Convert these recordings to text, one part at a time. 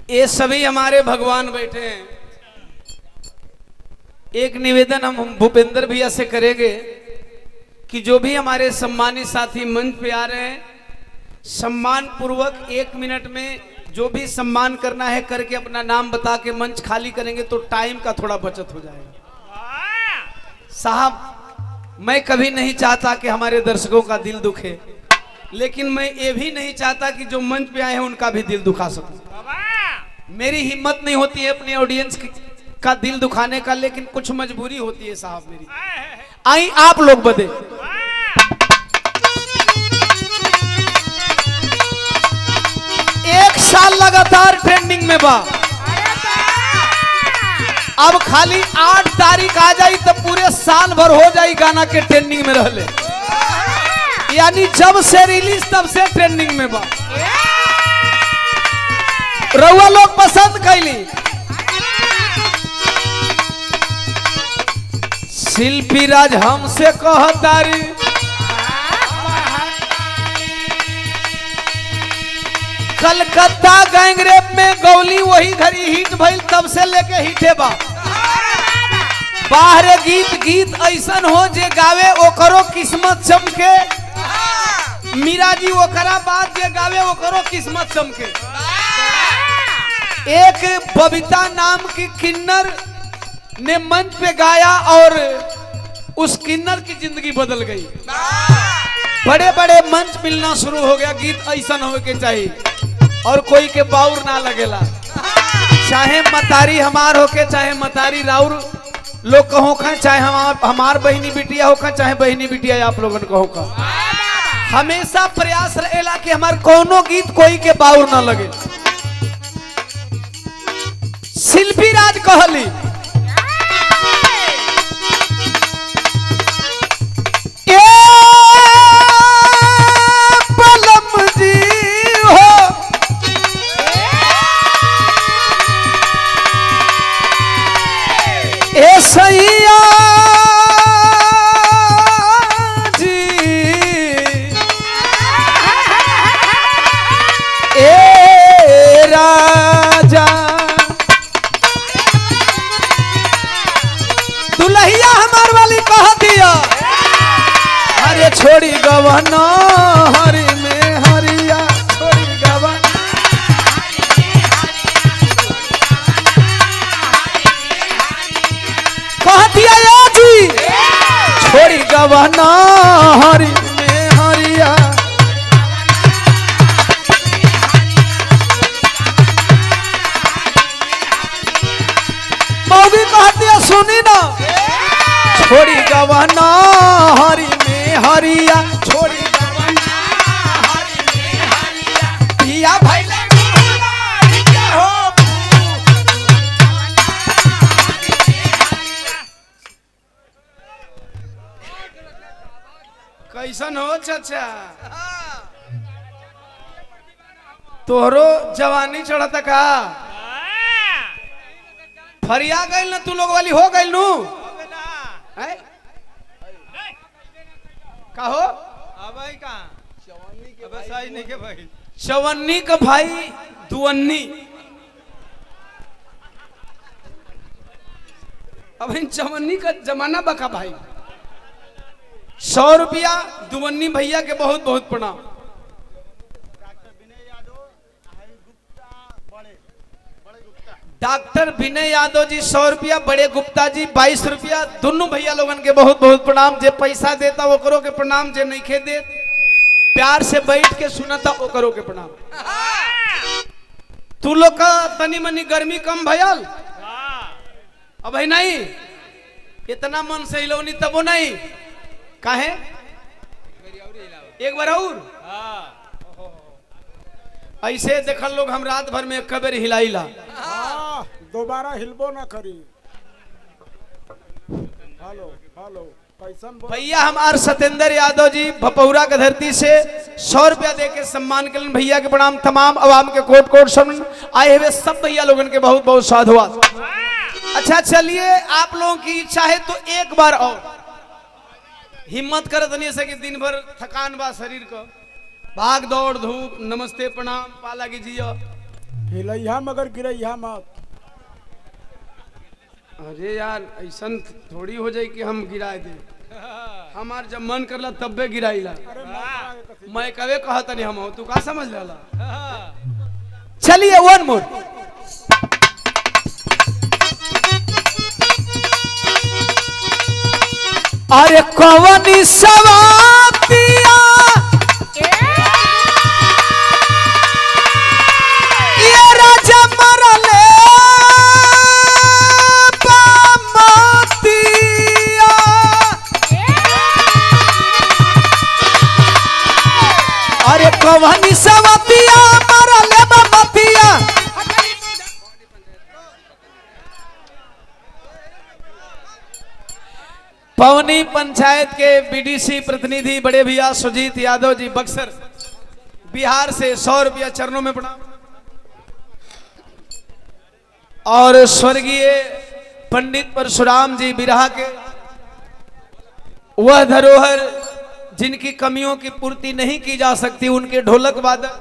ये सभी हमारे भगवान बैठे हैं। एक निवेदन हम भूपेंद्र भैया से करेंगे कि जो भी हमारे सम्मानित साथी मंच पे आ रहे हैं, सम्मान पूर्वक 1 मिनट में जो भी सम्मान करना है करके अपना नाम बता के मंच खाली करेंगे तो टाइम का थोड़ा बचत हो जाएगा। साहब, मैं कभी नहीं चाहता कि हमारे दर्शकों का दिल दुखे, लेकिन मैं ये भी नहीं चाहता कि जो मंच पे आए हैं उनका भी दिल दुखा सकूं। मेरी हिम्मत नहीं होती है अपने ऑडियंस का दिल दुखाने का, लेकिन कुछ मजबूरी होती है साहब मेरी। आई आप लोग बदे। एक साल लगातार ट्रेंडिंग में बा, अब खाली 8 तारीख आ जाई तो पूरे साल भर हो जाई गाना के ट्रेंडिंग में रहले, यानी जब से रिलीज तब से ट्रेंडिंग में बा। रउआ लोग पसंद कैली। शिल्पी राज हमसे कहतारी, कलकत्ता गैंगरेप में गौली वही घड़ी हिट भइल, तब से लेके हिटे बा। बाहरे गीत ऐसन हो जे गावे ओकरो किस्मत चमके, मीरा जी ओकरा बाद जे गावे ओकरो किस्मत चमके। एक बबीता नाम की किन्नर ने मंच पे गाया और उस किन्नर की जिंदगी बदल गई। बड़े बड़े मंच मिलना शुरू हो गया। गीत ऐसा हो के चाहिए और कोई के बाउर ना लगेला, चाहे मतारी हमार होके चाहे मतारी राउर लोग कहो का, चाहे हमार बहनी बिटिया होका चाहे बहनी बिटिया आप लोगन कहो का। हमेशा प्रयास रहेला कि हमार कोनो गीत कोई के बाउर ना लगे। शिल्पी राज कहली, सैया जी ए राजा, दुल्हिया हमार वाली कह दिया, अरे छोड़ी गवना हरी में हरिया, छोड़ी गवना छोड़ी गवना हरी में हरिया। मौगी कहती है सुनी ना, छोड़ी गवना हरी में हरिया, छोड़ी गवना हरी में हरिया। पिया भाई कैसन हो चाचा, तोहरो जवानी चढ़ता का? फरिया गई ना तू लोग वाली हो गई नू कहो चवन्नी का भाई दुवन्नी। अब इन चवन्नी का जमाना बका भाई। 100 रुपया दुवन्नी भैया के बहुत बहुत प्रणाम। डॉक्टर विनय यादव जी 100 रुपया, बड़े गुप्ता जी 22 रुपया, दोनों भैया लोगन के बहुत बहुत प्रणाम। जे पैसा देता वो करो के प्रणाम, जे नहीं खे दे प्यार से बैठ के सुनता वो करो के प्रणाम। तू लोग का तनी मनी गर्मी कम भयल अब है नहीं, इतना मन से हिलौनी तबो नहीं काहे एक बार और ऐसे देखल लोग हम रात भर में कबर हिलाइला, दोबारा हिलबो ना करी। हेलो हेलो कैसन भैया हमार सत्येंद्र यादव जी भपौरा की धरती से 100 रुपया दे के सम्मान के लिए भैया के प्रणाम। तमाम आवाम के कोट कोट समन आए हुए सब भैया लोगन के बहुत बहुत साधुवाद। अच्छा चलिए, आप लोगों की इच्छा है तो एक बार और हिम्मत करत नहीं सके, दिन भर थकान बा शरीर को, भाग दौड़ धूप, नमस्ते प्रणाम पाला की जियो हिलैया मगर गिरैया मत। अरे यार ऐसा थोड़ी हो जाए कि हम गिराए दे। हमार जब मन करला तब्बे गिराईला। मैं कवे कहता नहीं हम तू का समझ लेला। चलिए वन मोर। अरे कवनी सवातिया ये राजा मरले पामतिया। अरे कवनी सवातिया मरले पामतिया। पवनी पंचायत के बीडीसी प्रतिनिधि बड़े भैया सुजीत यादव जी बक्सर बिहार से 100 रुपया चरणों में प्रणाम। और स्वर्गीय पंडित परशुराम जी बिरहा के वह धरोहर जिनकी कमियों की पूर्ति नहीं की जा सकती, उनके ढोलक वादक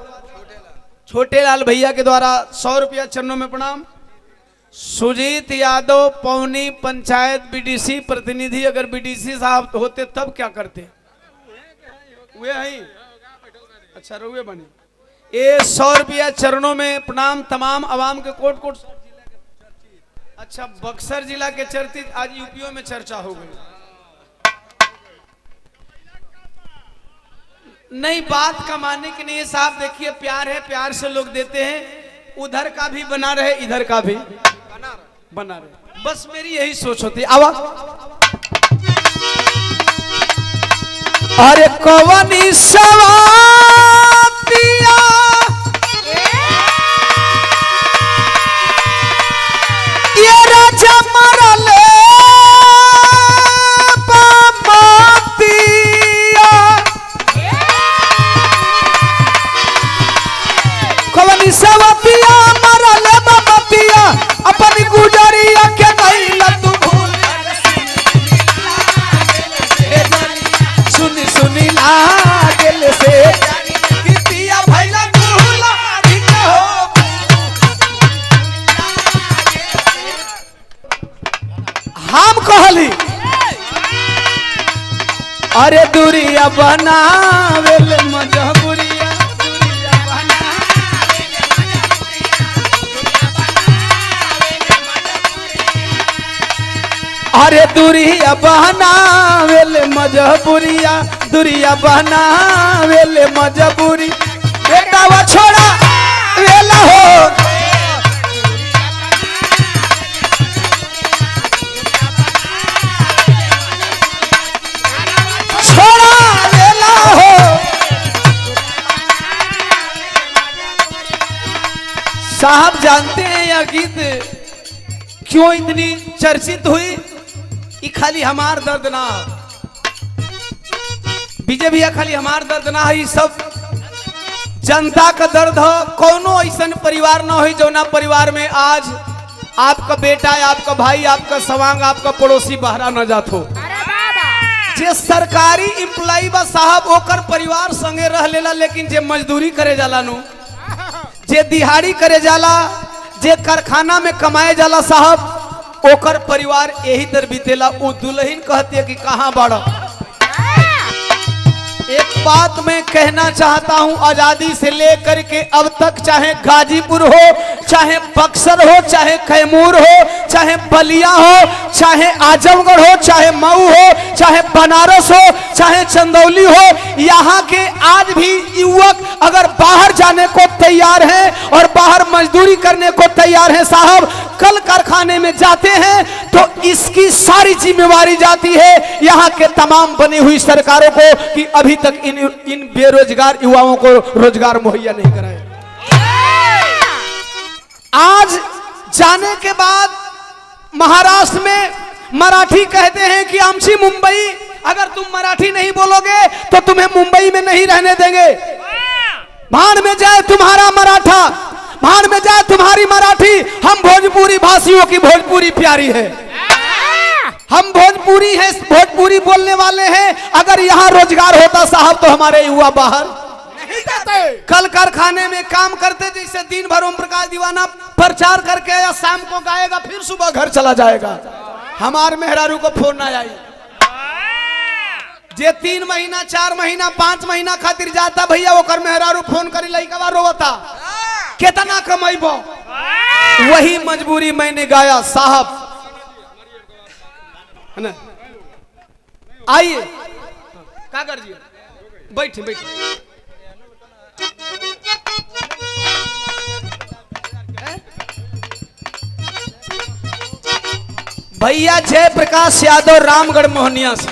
छोटे लाल भैया के द्वारा 100 रुपया चरणों में प्रणाम। सुजीत यादव पवनी पंचायत बीडीसी प्रतिनिधि, अगर बीडीसी साहब होते तब क्या करते? वे हैं। अच्छा रुए बने। ये 100 रुपया चरणों में प्रणाम तमाम आवाम के कोट कोट। अच्छा बक्सर जिला के चर्चित आज यूपीओ में चर्चा हो गई। नहीं बात कमाने की नहीं है साहब, देखिए प्यार है, प्यार से लोग देते हैं। उधर का भी बना रहे, इधर का भी बना रहे, बस मेरी यही सोच होती है। आवा। अरे कवनी सवातिया ये राजा मरले पामतिया। कवनी सवातिया मरले पामतिया। अपनी गुजरिया के नहीं लतू भूल। सुनी सुनी लागल से कितिया भैला गुला हो। हम कहली अरे दूरिया बनावेल मजबूरिया। अरे दूरिया बनावेल मजबूरिया, दूरिया बनावेल मजबूरी। बेटा वो छोड़ा वेला हो। छोड़ा वेला हो। साहब जानते हैं यह गीत क्यों इतनी चर्चित हुई? ये खाली हमार दर्द ना, विजय भैया खाली हमार दर्द ना है, सब जनता का दर्द हो। कोनो ऐसा परिवार ना हो जो ना परिवार में आज आपका बेटा, आपका भाई, आपका सवांग, आपका पड़ोसी बहरा न जात हो। जे सरकारी एम्प्लॉई बा साहब ओकर परिवार संगे रह लेला, लेकिन जे मजदूरी करे जाला नु, जे दिहाड़ी करे जाला, जे कारखाना में कमाए जाला साहब, ओकर परिवार यही तर बीतेला। वो दुल्हन कहती है कि कहाँ बड़ा। एक बात मैं कहना चाहता हूं, आजादी से लेकर के अब तक चाहे गाजीपुर हो, चाहे बक्सर हो, चाहे कैमूर हो, चाहे बलिया हो, चाहे आजमगढ़ हो, चाहे मऊ हो, चाहे बनारस हो, चाहे चंदौली हो, यहाँ के आज भी युवक अगर बाहर जाने को तैयार हैं और बाहर मजदूरी करने को तैयार हैं साहब, कल कारखाने में जाते हैं तो इसकी सारी जिम्मेवारी जाती है यहाँ के तमाम बनी हुई सरकारों को कि अभी तक इन बेरोजगार युवाओं को रोजगार मुहैया नहीं कराए। आज जाने के बाद महाराष्ट्र में मराठी कहते हैं कि आमची मुंबई, अगर तुम मराठी नहीं बोलोगे तो तुम्हें मुंबई में नहीं रहने देंगे। भाड़ में जाए तुम्हारा मराठा, भाड़ में जाए तुम्हारी मराठी, हम भोजपुरी भाषियों की भोजपुरी प्यारी है, हम भोजपुरी है, भोजपुरी बोलने वाले हैं। अगर यहाँ रोजगार होता साहब तो हमारे युवा बाहर नहीं जाते। करते। कल कारखाने में काम करते, जैसे दिन भर ओम प्रकाश दीवाना प्रचार करके या शाम को गाएगा, फिर सुबह घर चला जाएगा। हमार मेहरारू को फोन ना आई। जे 3 महीना 4 महीना 5 महीना खातिर जाता भैया, ओकर मेहरारू फोन करी लइकवा रोवता, कितना कमाइबो। वही मजबूरी मैंने गाया साहब, है ना। आइए कागर जी, बैठे बैठे। भैया जयप्रकाश यादव रामगढ़ मोहनिया से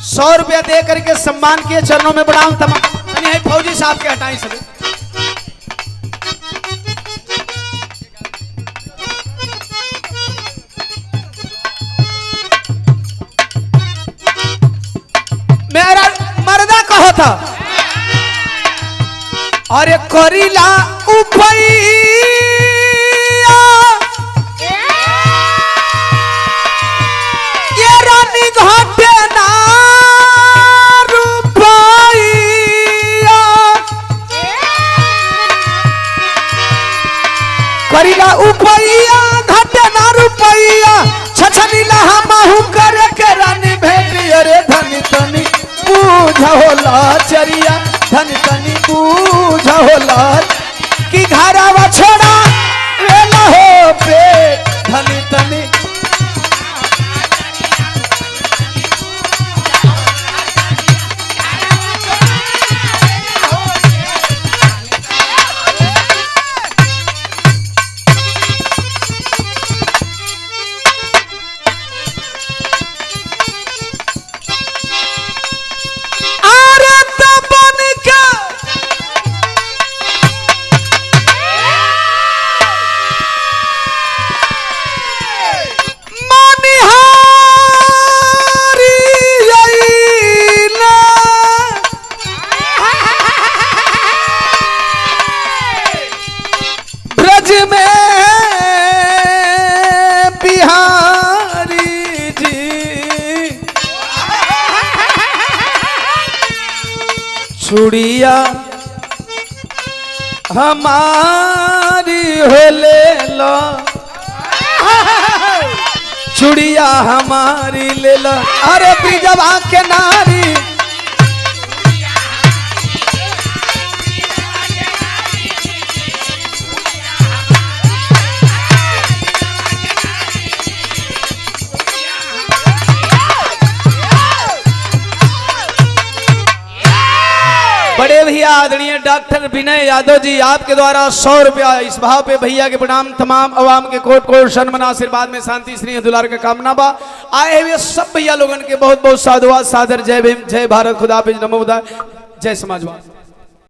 100 रुपया दे करके सम्मान किए, चरणों में प्रणाम। तमाम फौजी साहब के हटाई सके। मेरा मर्दा कहा था, अरे करीला उपैया ये रानी घाटे ना रुपैया, करीला उपैया घाटे ना रुपैया, छछनीला हमहु करे के रानी भेटी। अरे धनी तनी बूझ होला चरिया, धनी तनी बूझ होला कि घरवा छोड़ा वेला हो पेट, धनी तनी। चूड़िया हमारी हो ले लो, चूड़िया हमारी ले लो। अरे ब्रिजवा के नारी बड़े भैया आदरणीय डॉक्टर विनय यादव जी, आपके द्वारा 100 रुपया इस भाव पे भैया के प्रणाम। तमाम अवाम के कोट कोट सन्मान आशीर्वाद में शांति स्नेह दुलार का कामना बा। आए हुए सब भैया लोगन के बहुत बहुत साधुवाद, सादर जय भीम, जय भारत, खुदा हाफिज, नमो बुद्धाय, जय समाजवाद।